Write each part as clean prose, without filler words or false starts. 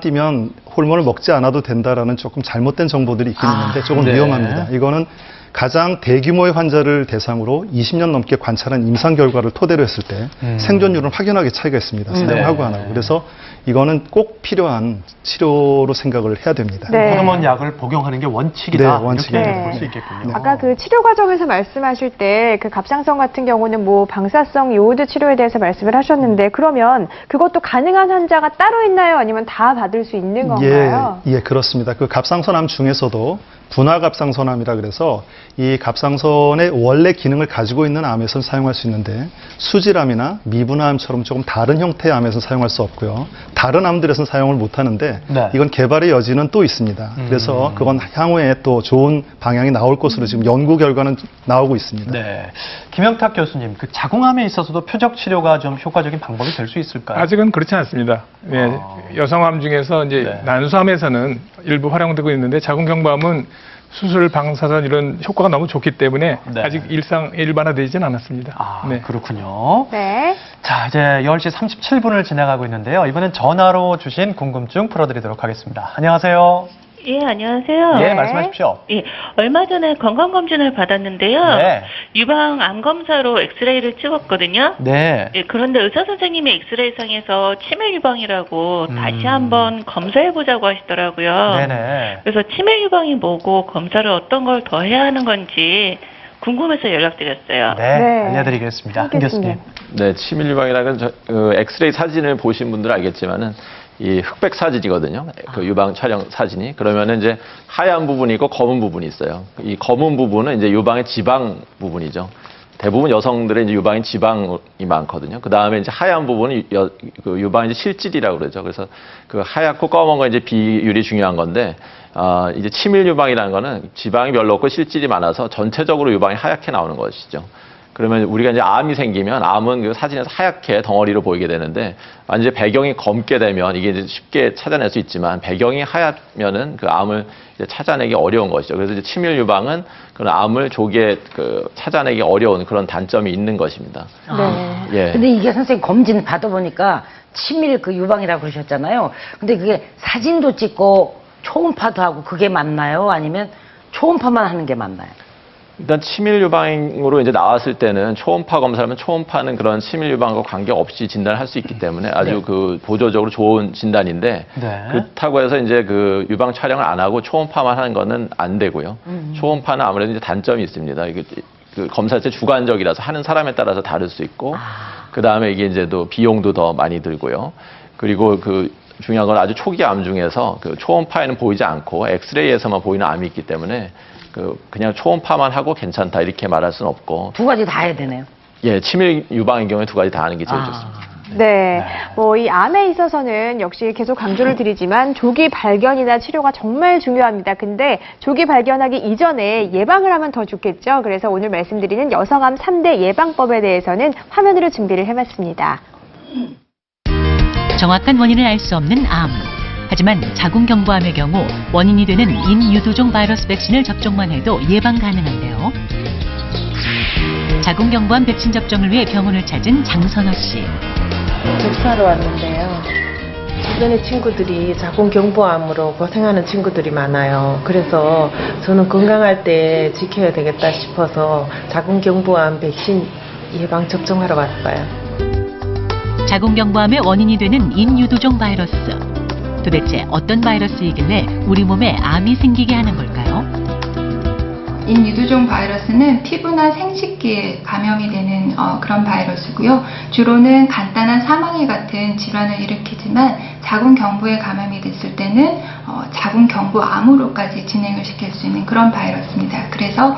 뛰면 호르몬을 먹지 않아도 된다라는 조금 잘못된 정보들이 있긴 있는데 조금 네. 위험합니다. 이거는 가장 대규모의 환자를 대상으로 20년 넘게 관찰한 임상 결과를 토대로 했을 때 생존율은 확연하게 차이가 있습니다. 사용하고 안 하고. 그래서 이거는 꼭 필요한 치료로 생각을 해야 됩니다. 네. 호르몬 약을 복용하는 게 원칙이다. 네, 원칙. 이렇게 네. 볼 수 있겠군요. 아까 그 치료 과정에서 말씀하실 때 그 갑상선 같은 경우는 뭐 방사성 요오드 치료에 대해서 말씀을 하셨는데 그러면 그것도 가능한 환자가 따로 있나요? 아니면 다 받을 수 있는 건가요? 예, 그렇습니다. 그 갑상선암 중에서도 분화갑상선암이라 그래서 이 갑상선의 원래 기능을 가지고 있는 암에서는 사용할 수 있는데 수질암이나 미분화암처럼 조금 다른 형태의 암에서는 사용할 수 없고요. 다른 암들에서는 사용을 못 하는데 네. 이건 개발의 여지는 또 있습니다. 그래서 그건 향후에 또 좋은 방향이 나올 것으로 지금 연구 결과는 나오고 있습니다. 네. 김영탁 교수님, 그 자궁암에 있어서도 표적 치료가 좀 효과적인 방법이 될 수 있을까요? 아직은 그렇지 않습니다. 네, 여성암 중에서 이제 네. 난수암에서는 일부 활용되고 있는데 자궁경부암은 수술, 방사선 이런 효과가 너무 좋기 때문에 네. 아직 일반화되지는 않았습니다. 아, 네. 그렇군요. 네. 자, 이제 10시 37분을 지나가고 있는데요. 이번엔 전화로 주신 궁금증 풀어드리도록 하겠습니다. 안녕하세요. 예, 안녕하세요. 예, 말씀하십시오. 예, 얼마 전에 건강검진을 받았는데요. 네. 유방 암 검사로 엑스레이를 찍었거든요. 네. 예, 그런데 의사 선생님이 엑스레이상에서 치매 유방이라고 다시 한번 검사해보자고 하시더라고요. 네네. 그래서 치매 유방이 뭐고 검사를 어떤 걸 더 해야 하는 건지 궁금해서 연락드렸어요. 네, 네. 알려드리겠습니다. 한 교수님. 네, 치밀 유방이라는 건 엑스레이 사진을 보신 분들은 알겠지만은 이 흑백 사진이거든요. 그 유방 촬영 사진이. 그러면은 이제 하얀 부분이 있고 검은 부분이 있어요. 이 검은 부분은 이제 유방의 지방 부분이죠. 대부분 여성들의 이제 유방에 지방이 많거든요. 그 다음에 이제 하얀 부분은 그 유방의 이제 실질이라고 그러죠. 그래서 그 하얗고 검은 건 이제 비율이 중요한 건데, 이제 치밀 유방이라는 거는 지방이 별로 없고 실질이 많아서 전체적으로 유방이 하얗게 나오는 것이죠. 그러면 우리가 이제 암이 생기면 암은 그 사진에서 하얗게 덩어리로 보이게 되는데, 이제 배경이 검게 되면 이게 이제 쉽게 찾아낼 수 있지만 배경이 하얗면은 그 암을 이제 찾아내기 어려운 것이죠. 그래서 이제 치밀 유방은 그런 암을 조기에 찾아내기 어려운 그런 단점이 있는 것입니다. 네. 예. 근데 이게 선생님 검진 받아보니까 치밀 그 유방이라고 그러셨잖아요. 근데 그게 사진도 찍고 초음파도 하고 그게 맞나요? 아니면 초음파만 하는 게 맞나요? 일단 치밀 유방으로 이제 나왔을 때는 초음파 검사하면 초음파는 그런 치밀 유방과 관계없이 진단을 할 수 있기 때문에 아주 그 보조적으로 좋은 진단인데, 네. 그렇다고 해서 이제 그 유방 촬영을 안 하고 초음파만 하는 거는 안 되고요. 초음파는 아무래도 이제 단점이 있습니다. 이게 그 검사 자체 주관적이라서 하는 사람에 따라서 다를 수 있고, 그 다음에 이게 이제 또 비용도 더 많이 들고요. 그리고 그 중요한 건 아주 초기 암 중에서 그 초음파에는 보이지 않고 엑스레이에서만 보이는 암이 있기 때문에 그냥 초음파만 하고 괜찮다 이렇게 말할 수는 없고. 두 가지 다 해야 되네요. 예, 치밀 유방의 경우에 두 가지 다 하는 게 제일 좋습니다. 네. 뭐 이 암에 있어서는 역시 계속 강조를 드리지만 조기 발견이나 치료가 정말 중요합니다. 근데 조기 발견하기 이전에 예방을 하면 더 좋겠죠. 그래서 오늘 말씀드리는 여성암 3대 예방법에 대해서는 화면으로 준비를 해봤습니다. 정확한 원인을 알 수 없는 암. 하지만 자궁경부암의 경우 원인이 되는 인유두종 바이러스 백신을 접종만 해도 예방 가능한데요. 자궁경부암 백신 접종을 위해 병원을 찾은 장선호 씨. 접수하러 왔는데요. 주변의 친구들이 자궁경부암으로 고생하는 친구들이 많아요. 그래서 저는 건강할 때 지켜야 되겠다 싶어서 자궁경부암 백신 예방 접종하러 왔어요. 자궁경부암의 원인이 되는 인유두종 바이러스. 도대체 어떤 바이러스이길래 우리 몸에 암이 생기게 하는 걸까요? 인유두종 바이러스는 피부나 생식기에 감염이 되는 그런 바이러스고요. 주로는 간단한 사망의 같은 질환을 일으키지만 자궁경부에 감염이 됐을 때는 자궁경부암으로까지 진행을 시킬 수 있는 그런 바이러스입니다. 그래서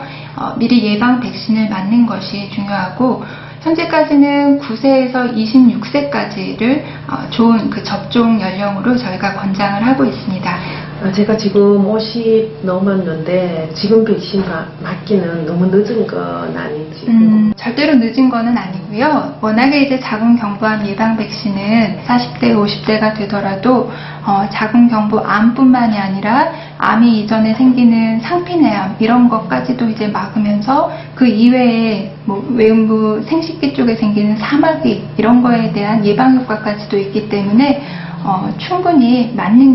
미리 예방 백신을 맞는 것이 중요하고, 현재까지는 9세에서 26세까지를 좋은 그 접종 연령으로 저희가 권장을 하고 있습니다. 제가 지금 50 넘었는데 지금 백신 맞기는 너무 늦은 건 아닌지. 절대로 늦은 거는 아니고요. 워낙에 이제 자궁경부암 예방 백신은 40대, 50대가 되더라도 자궁경부암뿐만이 아니라 암이 이전에 생기는 상피내암 이런 것까지도 이제 막으면서 그 이외에 뭐 외음부 생식기 쪽에 생기는 사마귀 이런 거에 대한 예방 효과까지도 있기 때문에 충분히 맞는